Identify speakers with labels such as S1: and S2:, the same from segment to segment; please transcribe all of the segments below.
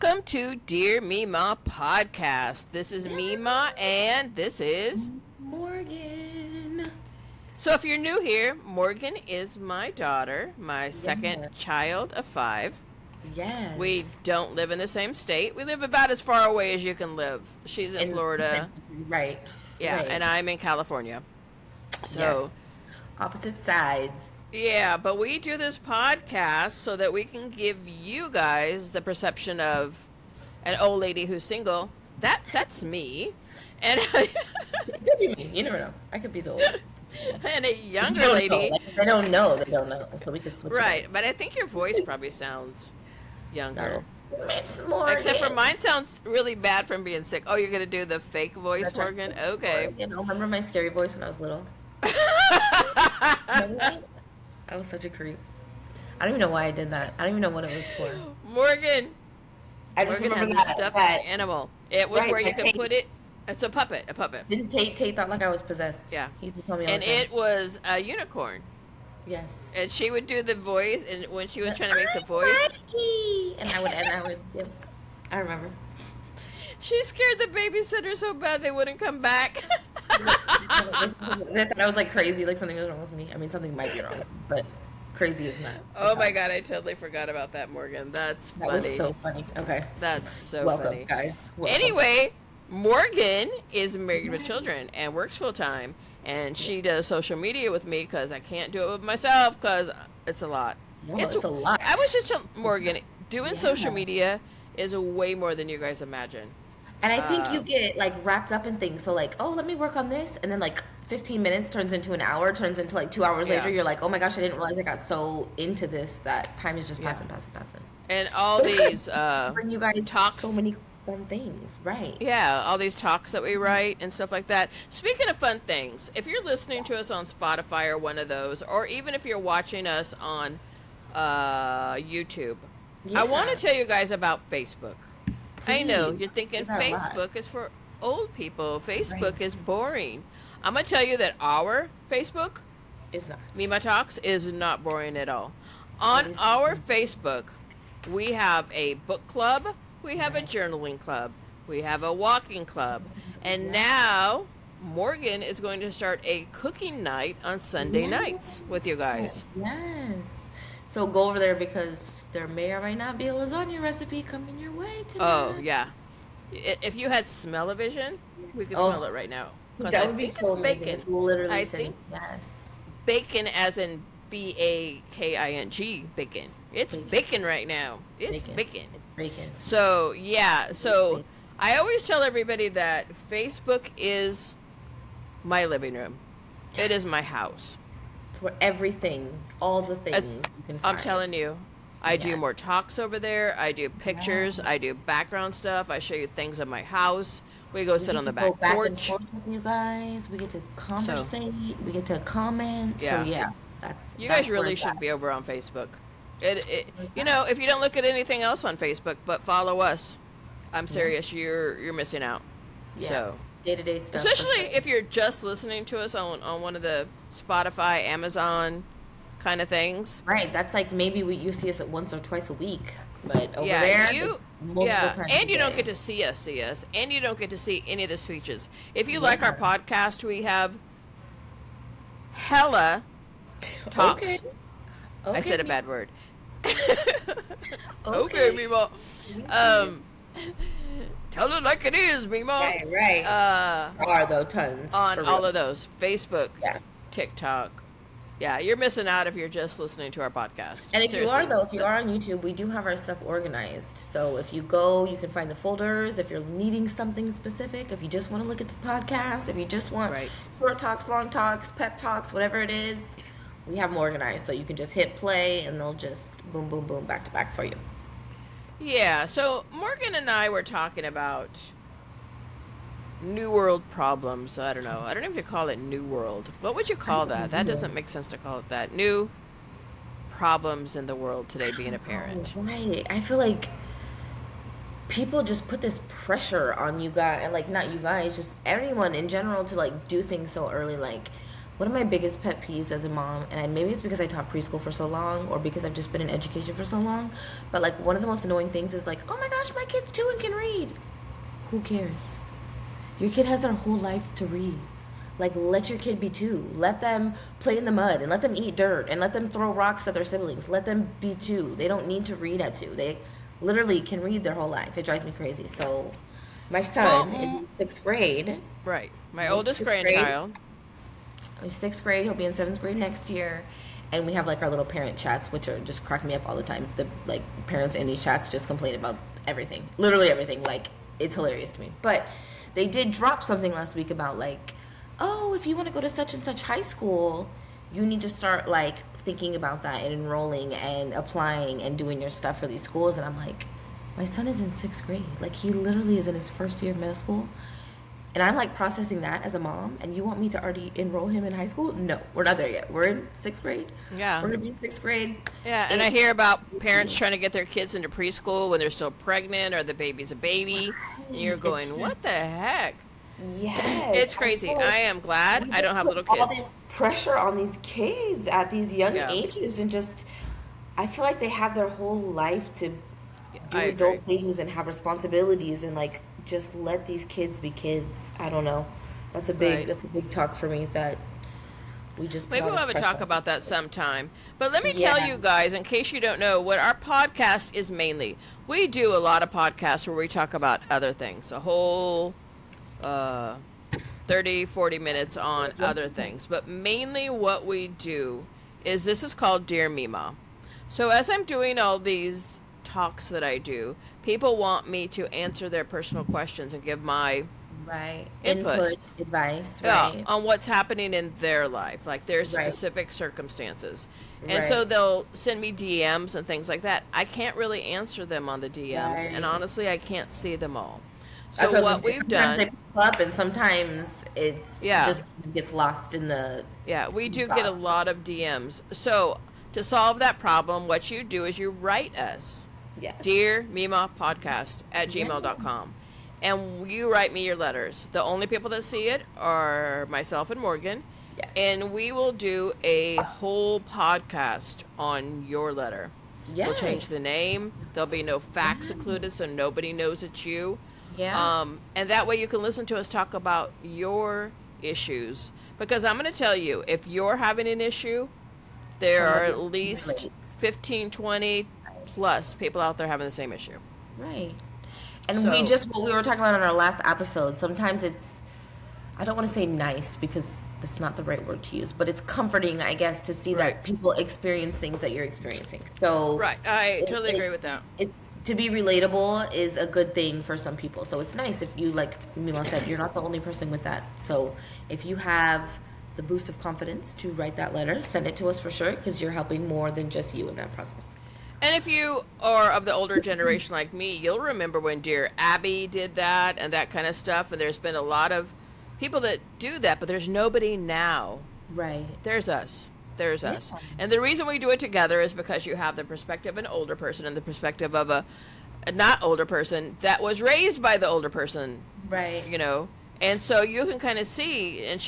S1: Welcome to Dear MEMAW Podcast. This is MEMAW and this is
S2: Morgan.
S1: So if you're new here, Morgan is my daughter, my second child of 5.
S2: Yes.
S1: We don't live in the same state. We live about as far away as you can live. She's in Florida.
S2: Right.
S1: Yeah,
S2: right.
S1: And I'm in California. So
S2: yes. Opposite sides.
S1: Yeah, but we do this podcast so that we can give you guys the perception of an old lady who's single. That's me. And
S2: it could be me. You never know. I could be the old.
S1: And a younger lady.
S2: Like, they don't know. They don't know. So we could switch.
S1: Right, but I think your voice probably sounds younger.
S2: No. It's Morgan.
S1: Except for mine sounds really bad from being sick. Oh, you're going to do the fake voice,
S2: That's
S1: Morgan?
S2: right.
S1: Okay.
S2: You know, remember my scary voice when I was little? I was such a creep. I don't even know why I did that. I don't even know what it was for.
S1: Morgan.
S2: I just
S1: Morgan
S2: remember
S1: had
S2: that,
S1: this stuffed
S2: that
S1: animal. It was
S2: right,
S1: where you could
S2: Tate.
S1: put it. It's a puppet.
S2: Didn't Tate thought like I was possessed?
S1: Yeah.
S2: He used to tell me all
S1: And
S2: the time.
S1: it was a unicorn.
S2: Yes.
S1: And she would do the voice, and when she was trying to make the voice,
S2: and I would, yep. I remember.
S1: she scared the babysitter so bad they wouldn't come back.
S2: They thought I was like crazy, like something was wrong with me. I mean, something might be wrong, but crazy is not.
S1: Oh my god, I totally forgot about that, Morgan. That's funny.
S2: That was so funny. Okay.
S1: That's so
S2: Welcome,
S1: funny.
S2: guys. Welcome.
S1: Anyway, Morgan is married with children and works full time, and she does social media with me because I can't do it with myself because it's a lot.
S2: No, it's a lot.
S1: I was just telling Morgan, doing social media is way more than you guys imagine.
S2: And I think you get like wrapped up in things. So like, oh, let me work on this, and then like 15 minutes turns into an hour, turns into like 2 hours later. You're like, oh my gosh, I didn't realize I got so into this that time is just passing.
S1: And all these
S2: bring you guys
S1: talks,
S2: so many fun things, right?
S1: Yeah, all these talks that we write and stuff like that. Speaking of fun things, if you're listening to us on Spotify or one of those, or even if you're watching us on YouTube, I want to tell you guys about Facebook. I know you're thinking Facebook is for old people. Facebook is boring. I'm gonna tell you that our Facebook,
S2: It's not.
S1: MEMAW Talks, is not boring at all. On our Facebook, we have a book club, we have a journaling club, we have a walking club, and now Morgan is going to start a cooking night on Sunday nights with you guys.
S2: Yes. So go over there because there may or may not be a lasagna recipe coming your way tonight.
S1: Oh, yeah. If you had smell-o-vision, we could smell it right now.
S2: That would be so amazing.
S1: Bacon.
S2: It's literally
S1: I
S2: saying
S1: think
S2: yes.
S1: Bacon as in BAKING, bacon. It's bacon right now. It's bacon.
S2: It's bacon.
S1: So, yeah. So, I always tell everybody that Facebook is my living room. It is my house.
S2: It's where everything, all the things you can find.
S1: I'm telling you. I do more talks over there. I do pictures. I do background stuff. I show you things of my house. We go sit on the back
S2: back
S1: porch.
S2: and forth with you guys. We get to conversate. We get to comment.
S1: Yeah.
S2: So yeah, that's
S1: You
S2: that's
S1: guys really
S2: where it's
S1: should
S2: at.
S1: be over on Facebook. You know, if you don't look at anything else on Facebook, but follow us, I'm serious. You're missing out.
S2: Yeah.
S1: So
S2: Day-to-day stuff.
S1: especially if you're just listening to us on one of the Spotify, Amazon kind of things.
S2: Right. That's like maybe you see us at once or twice a week, but over there, multiple times
S1: and
S2: a
S1: you don't
S2: day.
S1: get to see us, and you don't get to see any of the speeches. If you like our podcast, we have hella talks.
S2: Okay.
S1: I said a bad word.
S2: Okay.
S1: Meemaw. Tell it like it is, Meemaw.
S2: Right. Are though tons
S1: On all of those, Facebook,
S2: Yeah.
S1: TikTok. Yeah, you're missing out if you're just listening to our podcast.
S2: And if
S1: Seriously.
S2: you are on YouTube, we do have our stuff organized. So if you go, you can find the folders. If you're needing something specific, if you just want to look at the podcast, if you just want short talks, long talks, pep talks, whatever it is, we have them organized. So you can just hit play and they'll just boom, boom, boom, back to back for you.
S1: Yeah, so Morgan and I were talking about New World problems. I don't know if you call it New World. What would you call that? That doesn't make sense to call it that. New problems in the world today being a parent.
S2: Right. I feel like people just put this pressure on you guys, and like not you guys, just everyone in general to like do things so early. Like one of my biggest pet peeves as a mom, and maybe it's because I taught preschool for so long or because I've just been in education for so long, but like one of the most annoying things is like, oh my gosh, my kid's 2 and can read. Who cares? Your kid has their whole life to read. Like, let your kid be 2. Let them play in the mud and let them eat dirt and let them throw rocks at their siblings. Let them be 2. They don't need to read at 2. They literally can read their whole life. It drives me crazy. So my son is in 6th grade.
S1: Right. My oldest grandchild.
S2: He's 6th grade. He'll be in 7th grade next year. And we have like our little parent chats, which are just cracking me up all the time. The like parents in these chats just complain about everything. Literally everything. Like, it's hilarious to me. But they did drop something last week about like, oh, if you want to go to such and such high school, you need to start like thinking about that and enrolling and applying and doing your stuff for these schools. And I'm like, my son is in 6th grade. Like, he literally is in his first year of middle school. And I'm like processing that as a mom, and you want me to already enroll him in high school? No, we're not there yet. We're in 6th grade.
S1: Yeah.
S2: We're going to be in 6th grade.
S1: Yeah, and I hear about parents trying to get their kids into preschool when they're still pregnant or the baby's a baby. And you're going, what the heck?
S2: Yes.
S1: It's crazy. I am glad I don't have little kids.
S2: All this pressure on these kids at these young ages, and just, I feel like they have their whole life to do adult things and have responsibilities, and like just let these kids be kids. I don't know. That's a big talk for me that we just
S1: maybe we'll have a talk about that sometime. But let me tell you guys, in case you don't know, what our podcast is mainly. We do a lot of podcasts where we talk about other things. A whole 30, 40 minutes on other things. But mainly what we do is, this is called Dear MEMAW. So as I'm doing all these talks that I do, people want me to answer their personal questions and give my input,
S2: advice,
S1: on what's happening in their life, like their specific circumstances. And so they'll send me DMs and things like that. I can't really answer them on the DMs, and honestly, I can't see them all. So what we've done,
S2: they pop up, and sometimes it's just gets lost in the
S1: we do get a lot of DMs. So to solve that problem, what you do is you write us, DearMemawPodcast at gmail.com, and you write me your letters. The only people that see it are myself and Morgan, and we will do a whole podcast on your letter. We'll change the name. There'll be no facts included, so nobody knows it's you. And that way you can listen to us talk about your issues. Because I'm going to tell you, if you're having an issue, there are at least 15, 20 plus people out there having the same issue.
S2: Right. And what we were talking about in our last episode, sometimes it's, I don't want to say nice because that's not the right word to use, but it's comforting, I guess, to see that people experience things that you're experiencing. So
S1: I totally agree with that.
S2: It's, to be relatable is a good thing for some people. So it's nice if you, like Mima said, you're not the only person with that. So if you have the boost of confidence to write that letter, send it to us for sure, because you're helping more than just you in that process.
S1: And if you are of the older generation like me, you'll remember when Dear Abby did that and that kind of stuff. And there's been a lot of people that do that, but there's nobody now.
S2: Right.
S1: There's us. There's us. And the reason we do it together is because you have the perspective of an older person and the perspective of a not older person that was raised by the older person.
S2: Right.
S1: You know? And so you can kind of see, and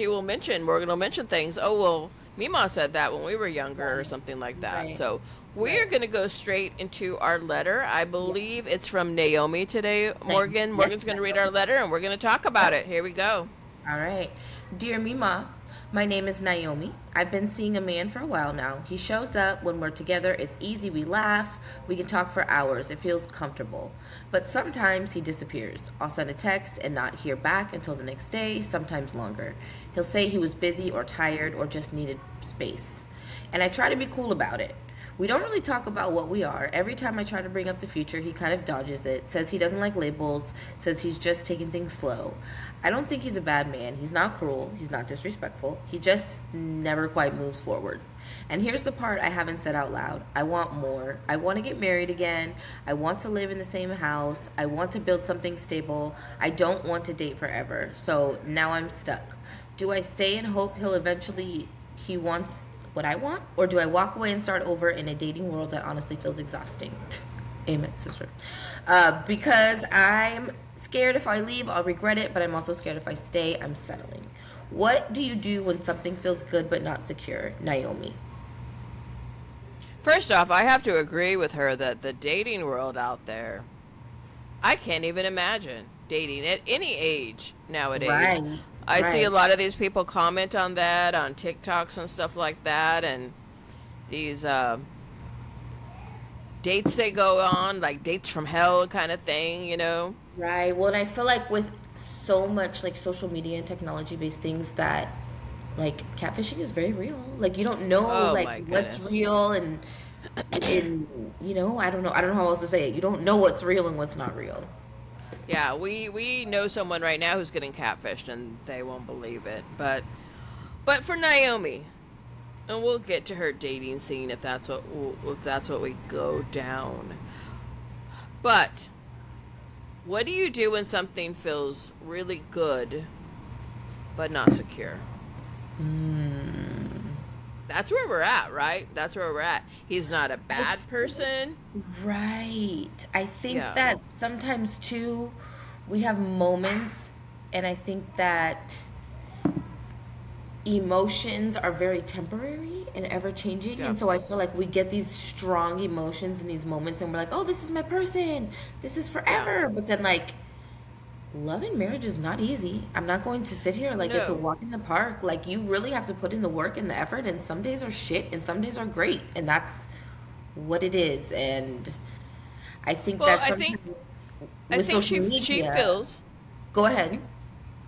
S1: Morgan will mention things. Oh, well, Mima said that when we were younger or something like that. Right. So we're going to go straight into our letter. I believe it's from Naomi today, Morgan. Morgan's going to read our letter, and we're going to talk about it. Here we go.
S2: All right. Dear Mima, my name is Naomi. I've been seeing a man for a while now. He shows up when we're together. It's easy. We laugh. We can talk for hours. It feels comfortable. But sometimes he disappears. I'll send a text and not hear back until the next day, sometimes longer. He'll say he was busy or tired or just needed space. And I try to be cool about it. We don't really talk about what we are. Every time I try to bring up the future, he kind of dodges it, says he doesn't like labels, says he's just taking things slow. I don't think he's a bad man. He's not cruel. He's not disrespectful. He just never quite moves forward. And here's the part I haven't said out loud. I want more. I want to get married again. I want to live in the same house. I want to build something stable. I don't want to date forever. So now I'm stuck. Do I stay and hope he wants what I want, or do I walk away and start over in a dating world that honestly feels exhausting? Amen, sister. Because I'm scared if I leave, I'll regret it, but I'm also scared if I stay, I'm settling. What do you do when something feels good but not secure, Naomi?
S1: First off, I have to agree with her that the dating world out there, I can't even imagine dating at any age nowadays.
S2: Right.
S1: I see a
S2: Right.
S1: lot of these people comment on that on TikToks and stuff like that, and these dates they go on, like dates from hell kind of thing, you know?
S2: Right. Well, and I feel like with so much like social media and technology based things that like catfishing is very real. Like you don't know
S1: Oh
S2: like
S1: my
S2: what's
S1: goodness.
S2: real and I don't know how else to say it. You don't know what's real and what's not real.
S1: Yeah, we know someone right now who's getting catfished, and they won't believe it. But for Naomi, and we'll get to her dating scene if that's what we go down. But what do you do when something feels really good but not secure? That's where we're at, right? That's where we're at. He's not a bad person.
S2: Right. I think
S1: Yeah.
S2: that sometimes too we have moments and I think that emotions are very temporary and ever changing,
S1: Yeah.
S2: and so I feel like we get these strong emotions in these moments and we're like, oh, this is my person, this is
S1: Yeah.
S2: forever, but then like love and marriage is not easy. I'm not going to sit here like it's a
S1: No.
S2: walk in the park. Like you really have to put in the work and the effort, and some days are shit and some days are great, and that's what it is. And I think
S1: Well,
S2: that sometimes
S1: I
S2: with
S1: think
S2: social
S1: she
S2: media,
S1: feels
S2: go ahead.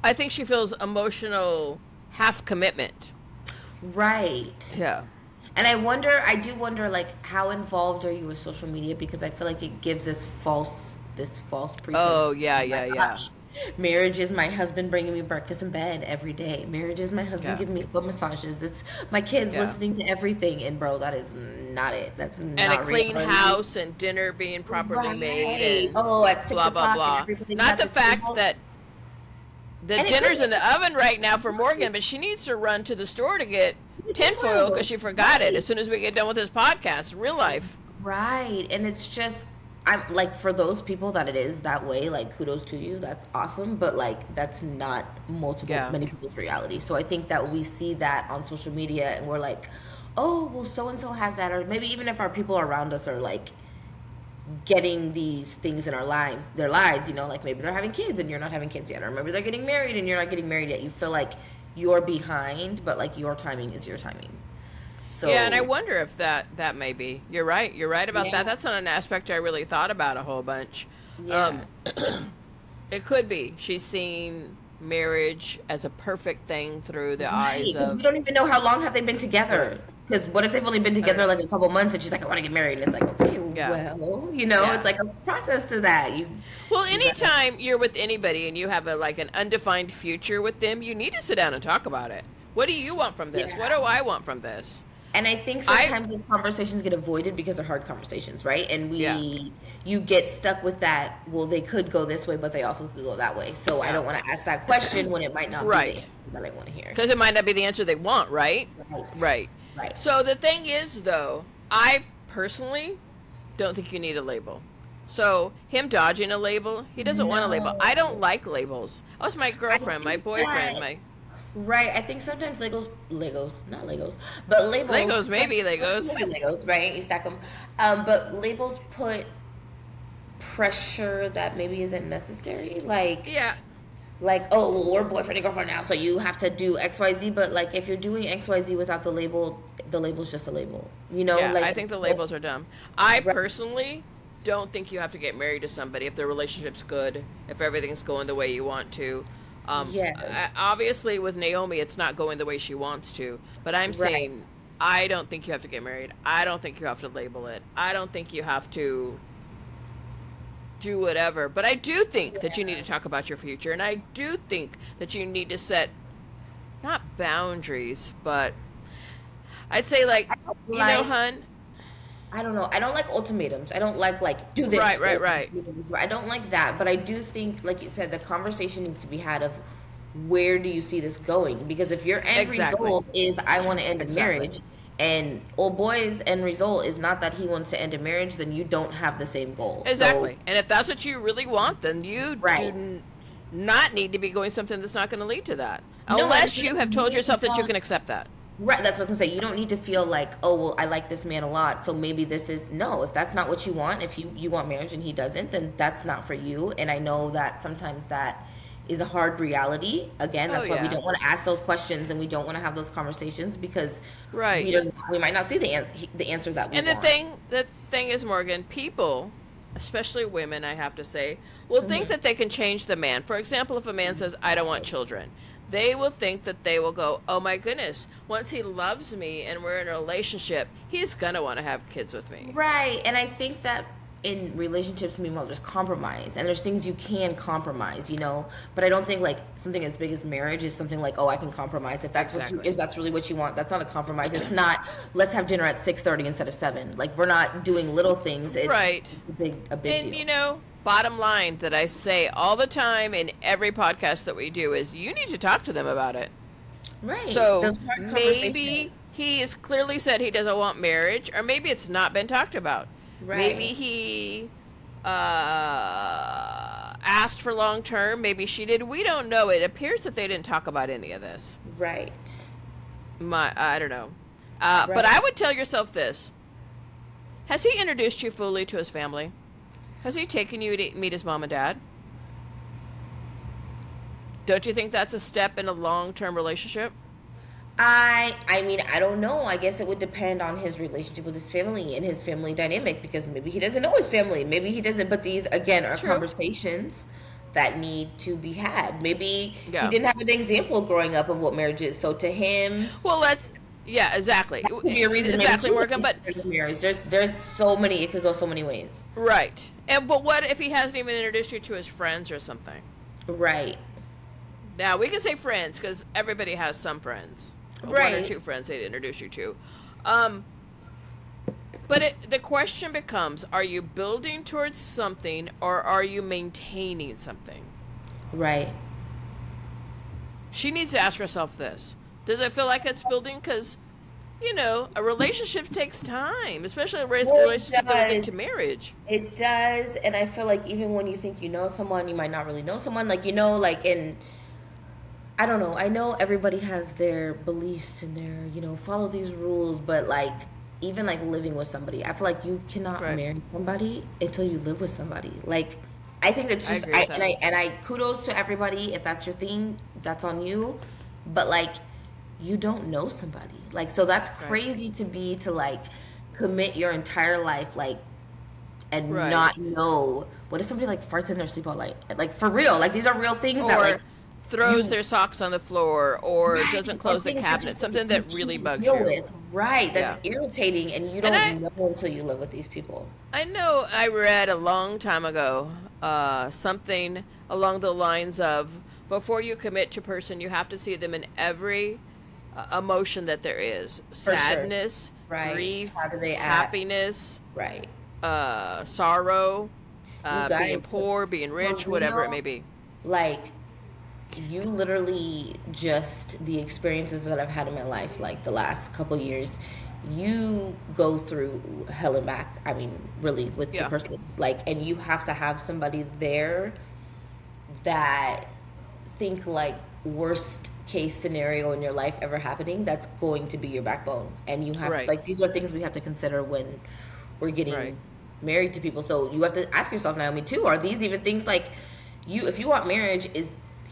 S1: I think she feels emotional half commitment.
S2: Right.
S1: Yeah.
S2: And I do wonder, like, how involved are you with social media? Because I feel like it gives this false pretense.
S1: Oh, yeah,
S2: Oh my
S1: yeah, yeah.
S2: gosh. Marriage is my husband bringing me breakfast in bed every day. Marriage is my husband
S1: Yeah.
S2: giving me foot massages. It's my kids
S1: Yeah.
S2: listening to everything. And bro, that is not it. That's
S1: And a
S2: not
S1: clean
S2: reality.
S1: house and dinner being properly made
S2: Right.
S1: and
S2: Oh, at 6
S1: blah blah
S2: o'clock and
S1: blah.
S2: everybody's
S1: Not
S2: at
S1: the
S2: the
S1: fact
S2: table.
S1: that the
S2: And it could
S1: dinner's
S2: be
S1: in the oven right now for Morgan, but she needs to run to the store to get tinfoil
S2: tinfoil.
S1: because she forgot it
S2: Right.
S1: as soon as we get done with this podcast. Real life.
S2: Right. And it's just, I'm like, for those people that it is that way, like, kudos to you. That's awesome. But, like, that's not
S1: Yeah.
S2: many people's reality. So I think that we see that on social media and we're like, oh, well, so and so has that. Or maybe even if our people around us are like getting these things in their lives, you know, like maybe they're having kids and you're not having kids yet. Or maybe they're getting married and you're not getting married yet. You feel like you're behind, but like your timing is your timing. So,
S1: Yeah, and I wonder if that may be. You're right. You're right about
S2: yeah,
S1: that. That's not an aspect I really thought about a whole bunch.
S2: yeah.
S1: Um, it could be. She's seen marriage as a perfect thing through the
S2: Right,
S1: eyes
S2: because
S1: of.
S2: we don't even know how long have they been together. Because what if they've only been
S1: I don't
S2: together
S1: know.
S2: like a couple months and she's like, I want to get married, and it's like, okay,
S1: Yeah.
S2: well, you know,
S1: Yeah.
S2: it's like a process to that.
S1: Well,
S2: You gotta-
S1: anytime you're with anybody and you have like an undefined future with them, you need to sit down and talk about it. What do you want from this?
S2: Yeah.
S1: What do I want from this?
S2: And I think
S1: I
S2: sometimes those conversations get avoided because they're hard conversations, right? And
S1: Yeah.
S2: you get stuck with that. Well, they could go this way, but they also could go that way. So I
S1: Yeah.
S2: don't want to ask that question when it might not
S1: Right.
S2: be the answer that I want to hear.
S1: Because it might not be the answer they want, right?
S2: Right.
S1: Right.
S2: Right.
S1: So the thing is, though, I personally don't think you need a label. So him dodging a label, he doesn't want a label. I don't like labels. Oh, it's my girlfriend, my
S2: think
S1: boyfriend,
S2: that-
S1: my
S2: Right. I think sometimes not Legos, but labels.
S1: Legos, maybe Legos.
S2: Maybe Legos, right? You stack them. But labels put pressure that maybe isn't necessary.
S1: Yeah,
S2: Oh, well, we're boyfriend and girlfriend now, so you have to do X, Y, Z. But like, if you're doing X, Y, Z without the label's just a label. You know,
S1: yeah.
S2: like
S1: I think the labels are dumb. I
S2: Right.
S1: personally don't think you have to get married to somebody if the relationship's good, if everything's going the way you want to.
S2: Yes.
S1: Obviously, with Naomi, it's not going the way she wants to. But I'm
S2: Right.
S1: saying, I don't think you have to get married. I don't think you have to label it. I don't think you have to do whatever. But I do think that you need to talk about your future. And I do think that you need to set, not boundaries, but I'd say, like, you know,
S2: like-
S1: hun,
S2: I don't know. I don't like ultimatums. I don't like do this.
S1: Right.
S2: I don't like that. But I do think, like you said, the conversation needs to be had of where do you see this going? Because if your end
S1: Exactly.
S2: result is I want to end a
S1: Exactly.
S2: marriage, and old boy's end result is not that he wants to end a marriage, then you don't have the same goal.
S1: exactly.
S2: So,
S1: And if that's what you really want, then you
S2: Right.
S1: do not need to be going something that's not going to lead to that.
S2: No,
S1: Unless you have told yourself that you can accept that.
S2: Right, that's what I was gonna say. You don't need to feel like, oh, well, I like this man a lot, so maybe this is no. If that's not what you want, if you want marriage and he doesn't, then that's not for you. And I know that sometimes that is a hard reality. Again, that's why we don't want to ask those questions and we don't want to have those conversations because we might not see the answer that we want.
S1: And the thing is, Morgan, people, especially women, I have to say, will think that they can change the man. For example, if a man says, I don't want children, they will think that they will go, oh my goodness, once he loves me and we're in a relationship, he's going to want to have kids with me.
S2: Right. And I think that in relationships, meanwhile, there's compromise and there's things you can compromise, you know, but I don't think like something as big as marriage is something like, oh, I can compromise. If that's if that's really what you want, that's not a compromise. It's not, let's have dinner at 6:30 instead of 7. Like, we're not doing little things. It's a big deal.
S1: And, you know, bottom line that I say all the time in every podcast that we do is you need to talk to them about it.
S2: Right.
S1: So maybe he has clearly said he doesn't want marriage, or maybe it's not been talked about. Right. Maybe he asked for long term. Maybe she did. We don't know. It appears that they didn't talk about any of this.
S2: Right.
S1: I don't know. But I would tell yourself this. Has he introduced you fully to his family? Has he taken you to meet his mom and dad? Don't you think that's a step in a long-term relationship?
S2: I mean, I don't know. I guess it would depend on his relationship with his family and his family dynamic, because maybe he doesn't know his family. Maybe he doesn't. But these, again, are conversations that need to be had. Maybe he didn't have an example growing up of what marriage is. So to him...
S1: Well, exactly.
S2: That could be a reason.
S1: Exactly, Morgan, but...
S2: Marriage. There's so many... It could go so many ways.
S1: Right. But what if he hasn't even introduced you to his friends or something?
S2: Right.
S1: Now, we can say friends, because everybody has some friends.
S2: Right.
S1: 1 or 2 friends they'd introduce you to. But the question becomes, are you building towards something or are you maintaining something?
S2: Right.
S1: She needs to ask herself this. Does it feel like it's building? Because, you know, a relationship takes time, especially a relationship that will get to marriage.
S2: It does. And I feel like even when you think you know someone, you might not really know someone. Like, you know, like I don't know. I know everybody has their beliefs and their, you know, follow these rules, but like, even like living with somebody, I feel like you cannot marry somebody until you live with somebody. Like, I think it's just, I kudos to everybody. If that's your thing, that's on you. But like, you don't know somebody. Like, so that's crazy to like commit your entire life, like, and not know. What if somebody like farts in their sleep all night? Like, for real. Like, these are real things that like,
S1: throws their socks on the floor or doesn't close the cabinet, something that really bugs you.
S2: Right, that's irritating, and you don't know until you live with these people.
S1: I know I read a long time ago something along the lines of, before you commit to a person, you have to see them in every emotion that there is. Sadness, grief, happiness, sorrow, being poor, being rich, whatever it may be.
S2: Like, you literally just, the experiences that I've had in my life, like the last couple years, you go through hell and back. I mean, really, with the person. Like, and you have to have somebody there that think like worst case scenario in your life ever happening, that's going to be your backbone. And you have like, these are things we have to consider when we're getting married to people. So you have to ask yourself, Naomi, too, are these even things like if you want marriage, is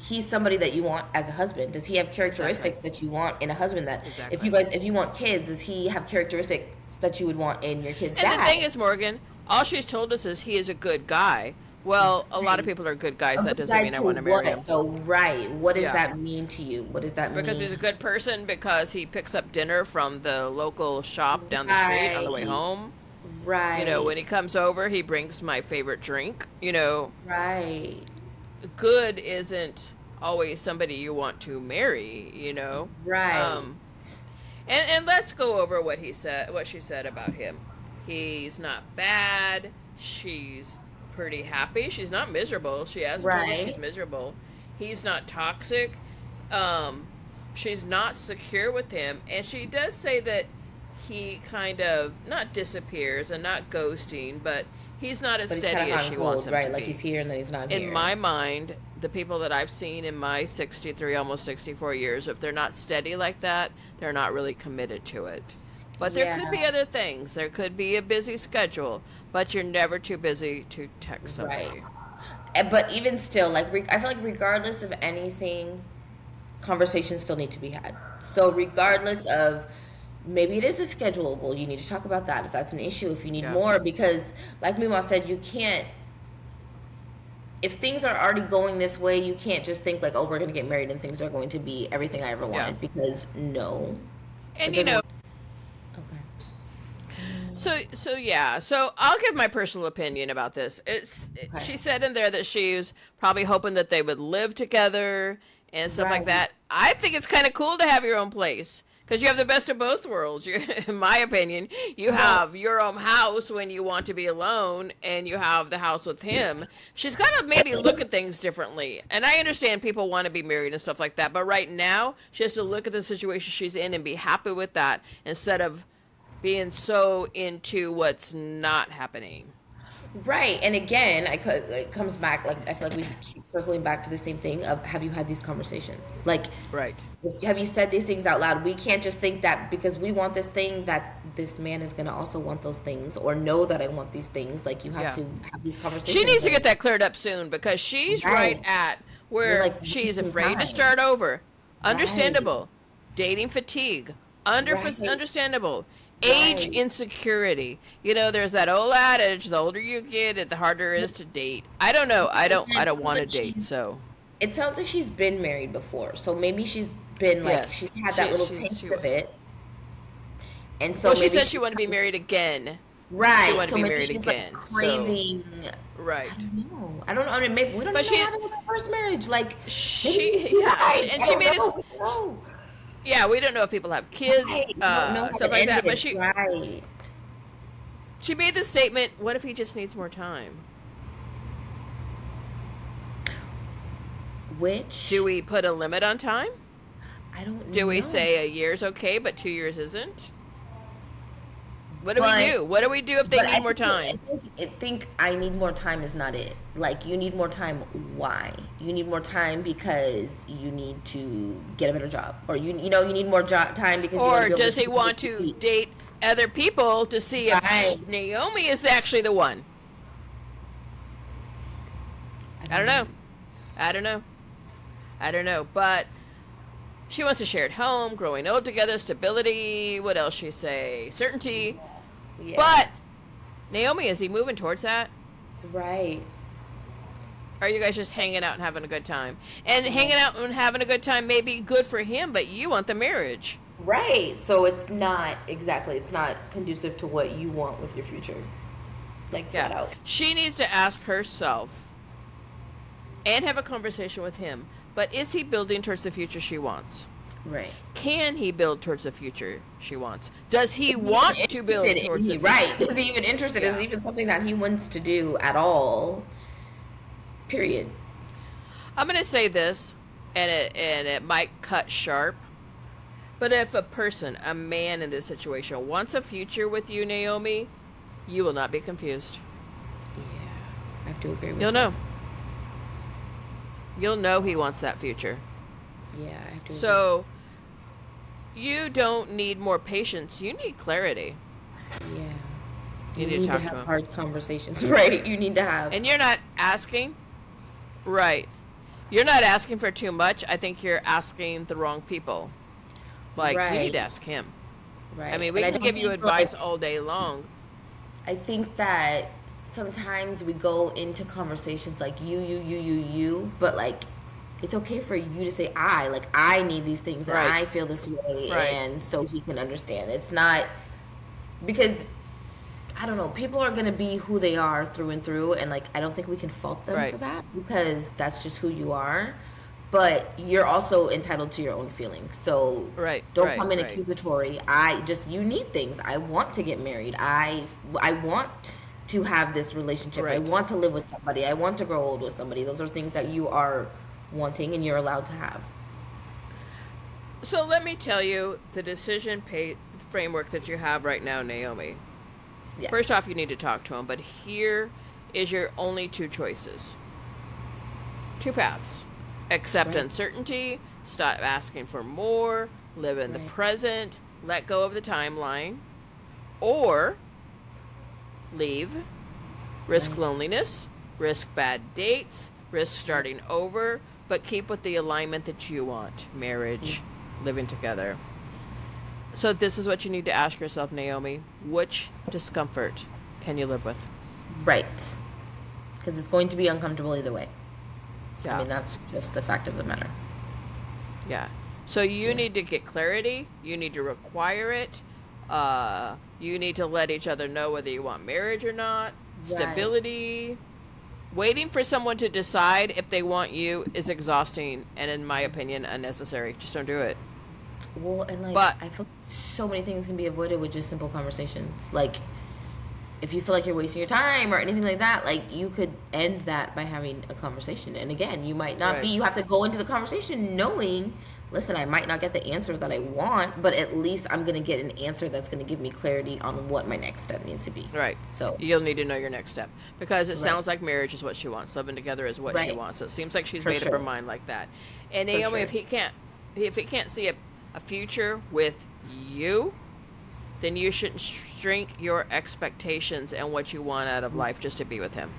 S2: he's somebody that you want as a husband? Does he have characteristics that you want in a husband? That if you want kids, does he have characteristics that you would want in your kid's dad?
S1: And the thing is, Morgan, all she's told us is he is a good guy. Well, a lot of people are good guys. That doesn't mean I want to marry him.
S2: Oh, right. What does that mean to you? What does that mean?
S1: Because he's a good person, because he picks up dinner from the local shop down the street on the way home.
S2: Right.
S1: You know, when he comes over, he brings my favorite drink, you know.
S2: Right.
S1: Good isn't always somebody you want to marry, you know.
S2: Right.
S1: And let's go over what she said about him. He's not bad. She's pretty happy. She's not miserable. She hasn't told us she's miserable. He's not toxic. She's not secure with him. And she does say that he kind of, not disappears and not ghosting, but He's not as
S2: but he's
S1: steady
S2: kind of
S1: as
S2: hot
S1: she
S2: and
S1: wants
S2: cold,
S1: him
S2: right?
S1: to
S2: Like
S1: be.
S2: he's here and then he's not
S1: In
S2: here.
S1: my mind, the people that I've seen in my 63, almost 64 years, if they're not steady like that, they're not really committed to it. But there could be
S2: Yeah,
S1: other things. There could be a busy schedule, but you're never too busy to text
S2: right.
S1: somebody.
S2: But even still, like I feel like regardless of anything, conversations still need to be had. So
S1: Yeah.
S2: regardless of maybe it is a schedulable, you need to talk about that if that's an issue. If you need
S1: Yeah.
S2: more, because like Mima said, you can't. If things are already going this way, you can't just think like, oh, we're gonna get married and things are going to be everything I ever
S1: Yeah.
S2: wanted. Because no, it
S1: And you know,
S2: doesn't. Okay.
S1: so yeah. So I'll give my personal opinion about this.
S2: Okay.
S1: She said in there that she's probably hoping that they would live together and stuff like
S2: Right.
S1: that. I think it's kind of cool to have your own place because you have the best of both worlds. In my opinion, you
S2: Well,
S1: have your own house when you want to be alone, and you have the house with him. She's got to maybe look at things differently. And I understand people want to be married and stuff like that, but right now she has to look at the situation she's in and be happy with that instead of being so into what's not happening.
S2: right. And again, it comes back. Like I feel like we keep circling back to the same thing of have you had these conversations? Like,
S1: Right.
S2: have you said these things out loud? We can't just think that because we want this thing that this man is gonna also want those things or know that I want these things. Like you have
S1: Yeah.
S2: to have these
S1: She
S2: conversations.
S1: needs to
S2: And
S1: get that cleared up soon because she's right
S2: right,
S1: at
S2: you're
S1: where
S2: like
S1: she's
S2: wasting
S1: afraid to
S2: time.
S1: start over.
S2: Right,
S1: Understandable. Dating fatigue.
S2: right,
S1: Understandable. Age
S2: right.
S1: insecurity. You know, there's that old adage: the older you get, the harder it is to date. I don't know. I don't.
S2: And
S1: I
S2: it
S1: don't
S2: sounds
S1: want to
S2: like
S1: date. So
S2: it sounds like she's been married before, so maybe she's been like
S1: yes,
S2: she's had that little taste
S1: she.
S2: of it, and so
S1: Well, she
S2: maybe
S1: said she
S2: she
S1: wanted to be married again. She
S2: right.
S1: wanted to
S2: So
S1: be
S2: maybe
S1: married
S2: she's like
S1: again. So
S2: craving. I
S1: right.
S2: don't know. I don't know. I mean, maybe we don't
S1: But
S2: even know
S1: she
S2: what happened with her first marriage. Like maybe
S1: she
S2: she
S1: yeah,
S2: died.
S1: and
S2: I
S1: she
S2: don't
S1: made us.
S2: know. We don't know.
S1: Yeah, we don't know if people have kids,
S2: Right. We don't know how
S1: stuff
S2: it
S1: like that. But
S2: ended. Right.
S1: she made the statement, "What if he just needs more time?" Do
S2: Which
S1: we put a limit on time?
S2: I don't
S1: Do we
S2: know.
S1: say a year's okay, but 2 years isn't? What do we
S2: But
S1: do? What do we do if they
S2: But
S1: need more time?
S2: I think I need more time is not it. Like you need more time. Why? You need more time because you need to get a better job, or you need more time because you want to
S1: Or
S2: be able
S1: does he want
S2: to
S1: to
S2: eat.
S1: date other people to see if
S2: Right.
S1: Naomi is actually the one?
S2: I
S1: I don't
S2: don't
S1: know.
S2: know.
S1: I don't know. I don't know. But she wants a shared home, growing old together, stability. What else she say? Certainty.
S2: Yeah.
S1: But Naomi, is he moving towards that?
S2: Right.
S1: Or are you guys just hanging out and having a good time? And hanging out and having a good time may be good for him, but you want the marriage.
S2: Right. So it's not exactly. It's not conducive to what you want with your future. Like flat
S1: Yeah.
S2: out.
S1: She needs to ask herself and have a conversation with him. But is he building towards the future she wants?
S2: Right.
S1: Can he build towards the future she wants? Does he
S2: Is he
S1: want
S2: even
S1: to build
S2: interested
S1: towards the future?
S2: right? Is he even interested? Is
S1: Yeah.
S2: it even something that he wants to do at all? Period.
S1: I'm going to say this, and it might cut sharp. But if a person, a man in this situation, wants a future with you, Naomi, you will not be confused.
S2: Yeah, I have to agree with
S1: You'll
S2: that.
S1: know. You'll know he wants that future.
S2: Yeah, I have to agree.
S1: So you don't need more patience. You need clarity.
S2: Yeah.
S1: You need to talk to
S2: have
S1: him.
S2: hard conversations, right? You need to have.
S1: And you're not asking, right? You're not asking for too much. I think you're asking the wrong people. Like, you need
S2: Right.
S1: to ask him.
S2: Right.
S1: I mean, we
S2: And I
S1: can
S2: don't
S1: give you
S2: think,
S1: advice
S2: like,
S1: all day long.
S2: I think that sometimes we go into conversations like you, but like it's okay for you to say I. Like I need these things and
S1: Right.
S2: I feel this way,
S1: Right.
S2: and so he can understand. It's not because I don't know. People are gonna be who they are through and through, and like I don't think we can fault them
S1: Right.
S2: for that because that's just who you are. But you're also entitled to your own feelings, so
S1: Right,
S2: don't
S1: right,
S2: come in
S1: right.
S2: accusatory. You need things. I want to get married. I want to have this relationship. I
S1: Right.
S2: want to live with somebody. I want to grow old with somebody. Those are things that you are wanting and you're allowed to have.
S1: So let me tell you the decision framework that you have right now, Naomi.
S2: Yes.
S1: First off, you need to talk to him, but here is your only two choices. Two paths. Accept uncertainty, stop asking for more, live in the present, let go of the timeline, or leave, risk loneliness, risk bad dates, risk starting over, but keep with the alignment that you want. Marriage, living together. So this is what you need to ask yourself, Naomi. Which discomfort can you live with?
S2: Right. Because it's going to be uncomfortable either way.
S1: Yeah.
S2: I mean, that's just the fact of the matter.
S1: Yeah. So you need to get clarity. You need to require it. You need to let each other know whether you want marriage or not. Stability. Waiting for someone to decide if they want you is exhausting and, in my opinion, unnecessary. Just don't do it.
S2: Well, and like, I feel so many things can be avoided with just simple conversations. Like, if you feel like you're wasting your time or anything like that, like, you could end that by having a conversation. And again, you might not be, you have to go into the conversation knowing, listen, I might not get the answer that I want, but at least I'm going to get an answer that's going to give me clarity on what my next step needs to be.
S1: Right.
S2: So
S1: you'll need to know your next step, because it sounds like marriage is what she wants. Living together is what she wants. So it seems like she's made up her mind like that. And Naomi, if he can't see a future with you, then you shouldn't shrink your expectations and what you want out of life just to be with him.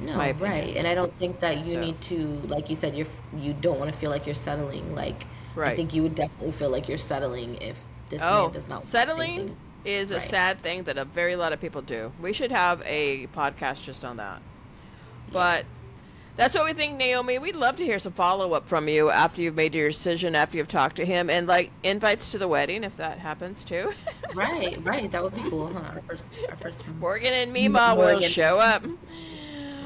S2: No, right. And I don't think that you need to, like you said, you don't want to feel like you're settling. Like, I think you would definitely feel like you're settling if this man does not.
S1: Settling is a sad thing that a very lot of people do. We should have a podcast just on that. But that's what we think, Naomi. We'd love to hear some follow-up from you after you've made your decision, after you've talked to him, and like invites to the wedding if that happens too.
S2: Right. That would be cool, huh? Our first
S1: Morgan and Memaw will show up.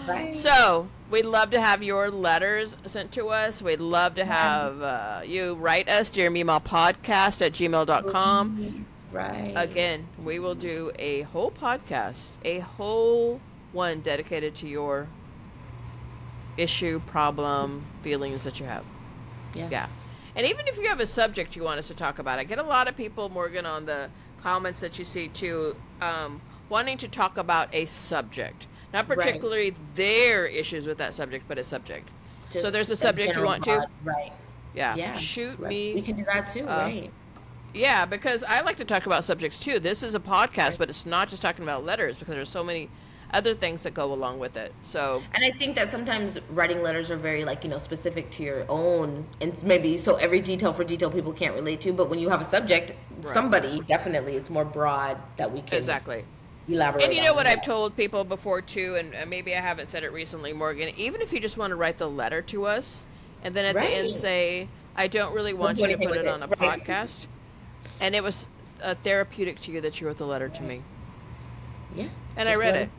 S2: Right.
S1: So we'd love to have your letters sent to us. We'd love to have you write us, DearMemawPodcast at gmail.com.
S2: Right.
S1: Again, we will do a whole podcast, a whole one dedicated to your issue, problem, feelings that you have.
S2: Yes.
S1: Yeah. And even if you have a subject you want us to talk about, I get a lot of people, Morgan, on the comments that you see too, wanting to talk about a subject. Not particularly their issues with that subject, but a subject.
S2: Just
S1: so there's a subject you want to?
S2: Right.
S1: Yeah. Shoot me.
S2: We can do that too, right.
S1: Yeah, because I like to talk about subjects too. This is a podcast, but it's not just talking about letters, because there's so many other things that go along with it. So,
S2: and I think that sometimes writing letters are very, like, specific to your own, and maybe so every detail people can't relate to, but when you have a subject, somebody definitely, it's more broad that we can elaborate.
S1: And you know what I've told people before too, and maybe I haven't said it recently, Morgan, even if you just want to write the letter to us and then at the end say, I don't really want you to put it on a podcast, and it was therapeutic to you that you wrote the letter to me.
S2: Yeah.
S1: And I read it.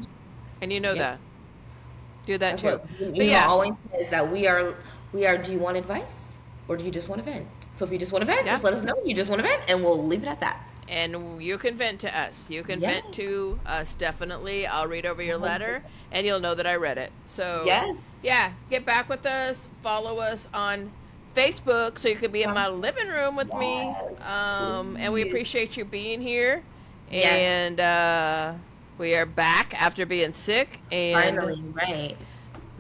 S1: And you know that. Do that too.
S2: But always says that we are, do you want advice or do you just want to vent? So if you just want to vent, just let us know you just want to vent, and we'll leave it at that.
S1: And you can vent to us. You can vent to us, definitely. I'll read over your letter, and you'll know that I read it. So, get back with us. Follow us on Facebook so you can be in my living room with me. And we appreciate you being here. And we are back after being sick. And
S2: finally,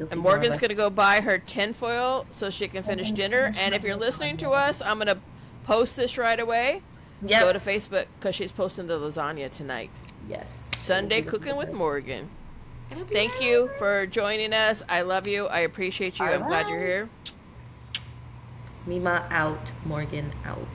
S1: And Morgan's going to go buy her tinfoil so she can finish dinner. And if you're listening to us, I'm going to post this right away. Go to Facebook, because she's posting the lasagna tonight.
S2: Yes.
S1: Sunday Cooking with Morgan. Thank you for joining us. I love you. I appreciate you. I'm glad you're here.
S2: Mema out. Morgan out.